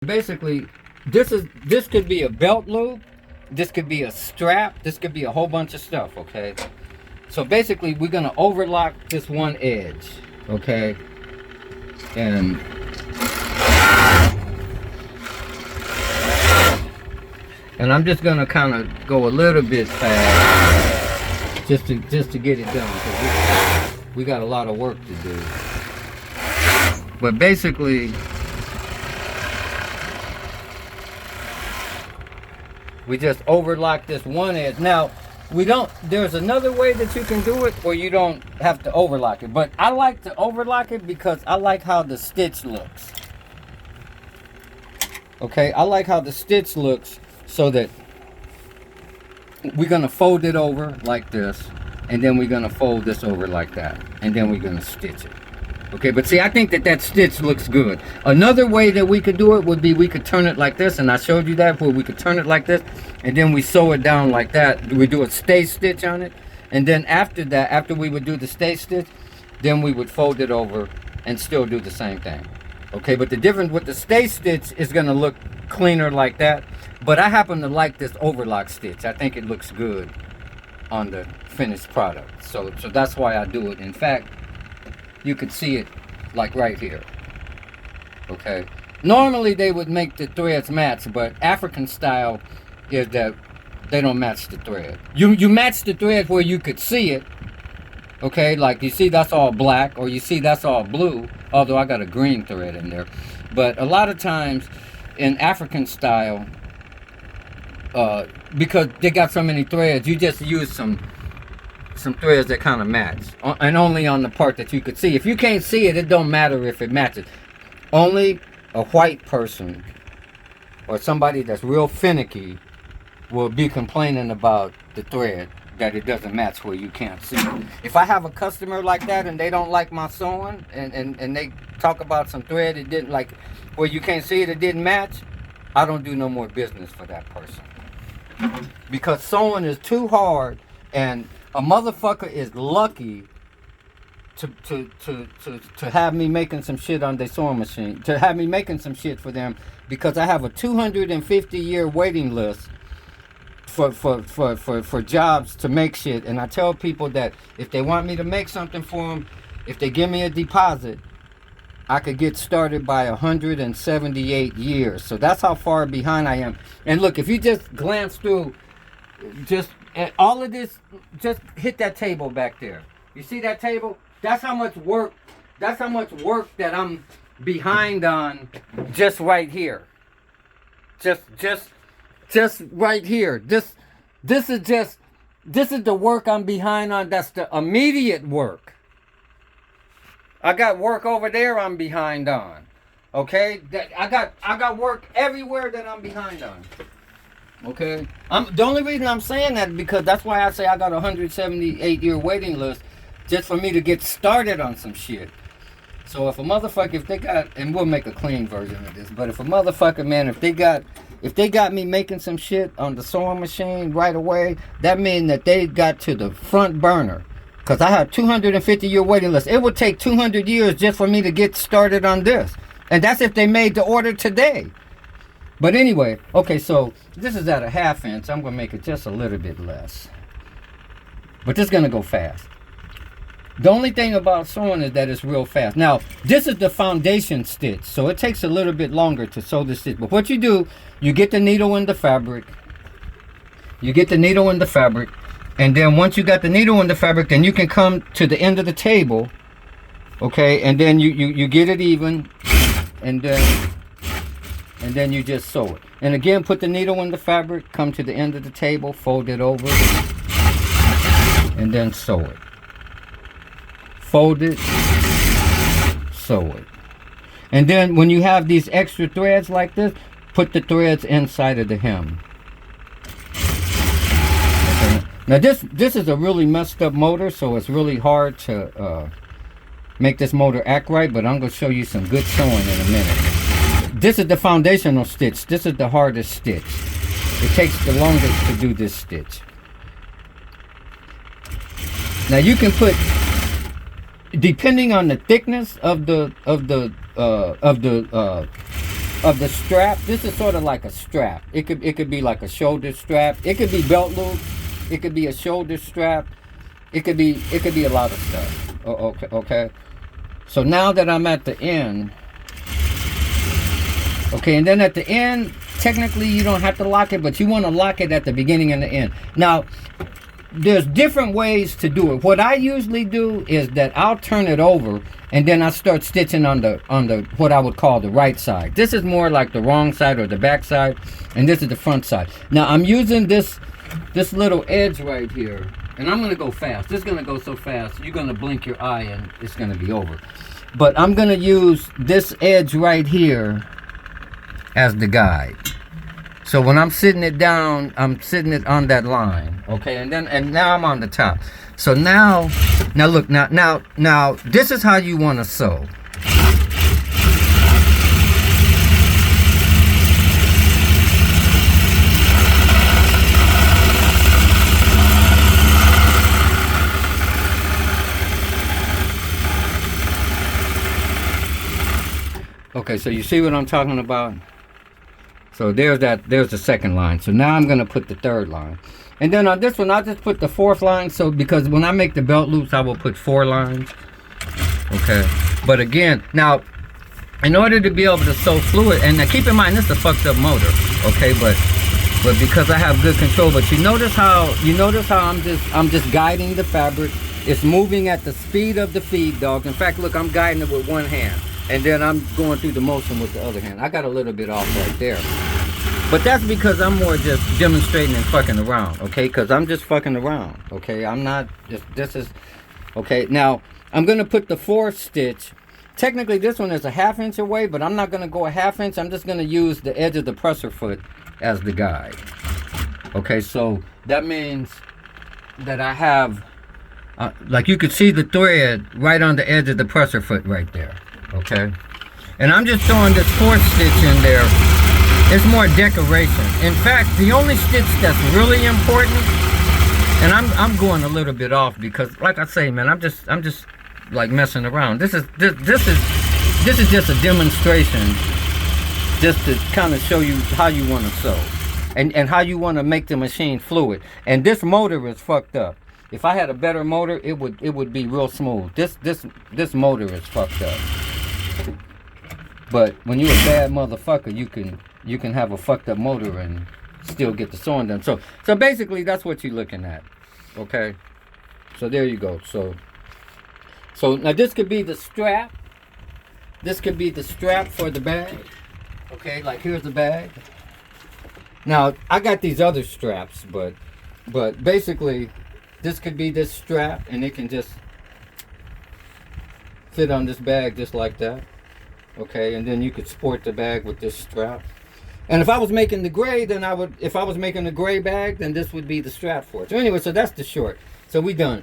basically, this could be a belt loop, this could be a strap, this could be a whole bunch of stuff, okay? So basically, we're gonna overlock this one edge, okay? And I'm just gonna kind of go a little bit fast, just to get it done, because we got a lot of work to do. But basically, we just overlock this one edge. Now, there's another way that you can do it where you don't have to overlock it. But I like to overlock it because I like how the stitch looks. Okay, I like how the stitch looks, so that we're gonna fold it over like this, and then we're gonna fold this over like that, and then we're gonna stitch it. Okay, but see, I think that stitch looks good. Another way that we could do it would be we could turn it like this, and I showed you that, where we could turn it like this, and then we sew it down like that. We do a stay stitch on it, and then after that, after we would do the stay stitch, then we would fold it over and still do the same thing. Okay, but the difference with the stay stitch is gonna look cleaner like that, but I happen to like this overlock stitch. I think it looks good on the finished product, so that's why I do it. In fact, you could see it like right here. Okay, normally they would make the threads match, but African style is that they don't match the thread. You match the thread where you could see it. Okay, like you see that's all black, or you see that's all blue, although I got a green thread in there. But a lot of times in African style, because they got so many threads, you just use some threads that kind of match, and only on the part that you could see. If you can't see it, it don't matter if it matches. Only a white person or somebody that's real finicky will be complaining about the thread, that it doesn't match where you can't see it. If I have a customer like that and they don't like my sewing, and they talk about some thread it didn't like, where you can't see it, it didn't match, I don't do no more business for that person. Because sewing is too hard, and a motherfucker is lucky to have me making some shit on their sewing machine, to have me making some shit for them, because I have a 250-year waiting list for jobs to make shit. And I tell people that if they want me to make something for them, if they give me a deposit, I could get started by 178 years. So that's how far behind I am. And look, if you just glance through, just all of this, just hit that table back there. You see that table? That's how much work. That's how much work that I'm behind on, just right here. Just right here. This is the work I'm behind on. That's the immediate work. I got work over there I'm behind on. Okay? I got work everywhere that I'm behind on. Okay? The only reason I'm saying that is because that's why I say I got a 178-year waiting list, just for me to get started on some shit. So if a motherfucker, if they got, and we'll make a clean version of this, but if a motherfucker, man, if they got me making some shit on the sewing machine right away, that means that they got to the front burner. Because I have 250-year waiting list. It would take 200 years just for me to get started on this. And that's if they made the order today. But anyway, okay, so this is at a 1/2 inch. I'm going to make it just a little bit less. But this is going to go fast. The only thing about sewing is that it's real fast. Now, this is the foundation stitch, so it takes a little bit longer to sew the stitch. But what you do, you get the needle and the fabric. And then once you got the needle and the fabric, then you can come to the end of the table, okay? And then you get it even, and then you just sew it. And again, put the needle in the fabric, come to the end of the table, fold it over, and then sew it. Fold it, sew it. And then when you have these extra threads like this, put the threads inside of the hem. Okay. Now this is a really messed up motor, so it's really hard to make this motor act right, but I'm going to show you some good sewing in a minute. This is the foundational stitch. This is the hardest stitch. It takes the longest to do this stitch. Now you can put, depending on the thickness of the of the strap. This is sort of like a strap. It could be like a shoulder strap. It could be belt loop. It could be a shoulder strap. It could be a lot of stuff. Okay. So now that I'm at the end, okay, and then at the end, technically you don't have to lock it, but you want to lock it at the beginning and the end. Now, there's different ways to do it. What I usually do is that I'll turn it over and then I start stitching on the what I would call the right side. This is more like the wrong side or the back side, and this is the front side. Now I'm using this little edge right here, and I'm gonna go fast. This is gonna go so fast you're gonna blink your eye and it's gonna be over. But I'm gonna use this edge right here as the guide. So when I'm sitting it down, I'm sitting it on that line, okay? And now I'm on the top. So now look, now this is how you want to sew. Okay, so you see what I'm talking about? So there's the second line. So now I'm gonna put the third line. And then on this one, I'll just put the fourth line. So because when I make the belt loops, I will put 4 lines. Okay. But again, now, in order to be able to sew fluid, and now keep in mind this is a fucked up motor. Okay, but because I have good control, but you notice how I'm just guiding the fabric. It's moving at the speed of the feed, dog. In fact, look, I'm guiding it with one hand. And then I'm going through the motion with the other hand. I got a little bit off right there. But that's because I'm more just demonstrating and fucking around, okay? Because I'm just fucking around, okay? I'm not just, this is, okay? Now, I'm going to put the 4th stitch. Technically, this one is a 1/2 inch away, but I'm not going to go a 1/2 inch. I'm just going to use the edge of the presser foot as the guide. Okay, so that means that I have, like you could see the thread right on the edge of the presser foot right there. Okay, and I'm just throwing this 4th stitch in there. It's more decoration. In fact, the only stitch that's really important, and I'm going a little bit off because, like I say, man, I'm just like messing around. This is just a demonstration, just to kind of show you how you want to sew, and how you want to make the machine fluid. And this motor is fucked up. If I had a better motor, it would be real smooth. This motor is fucked up. But when you're a bad motherfucker, you can have a fucked up motor and still get the sewing done. So basically that's what you're looking at. Okay? So there you go. So now this could be the strap. This could be the strap for the bag. Okay, like here's the bag. Now I got these other straps, but basically this could be this strap, and it can just fit on this bag just like that. Okay, and then you could sport the bag with this strap. And if I was making the gray, then if I was making a gray bag, then this would be the strap for it. So anyway, so that's the short. So we done.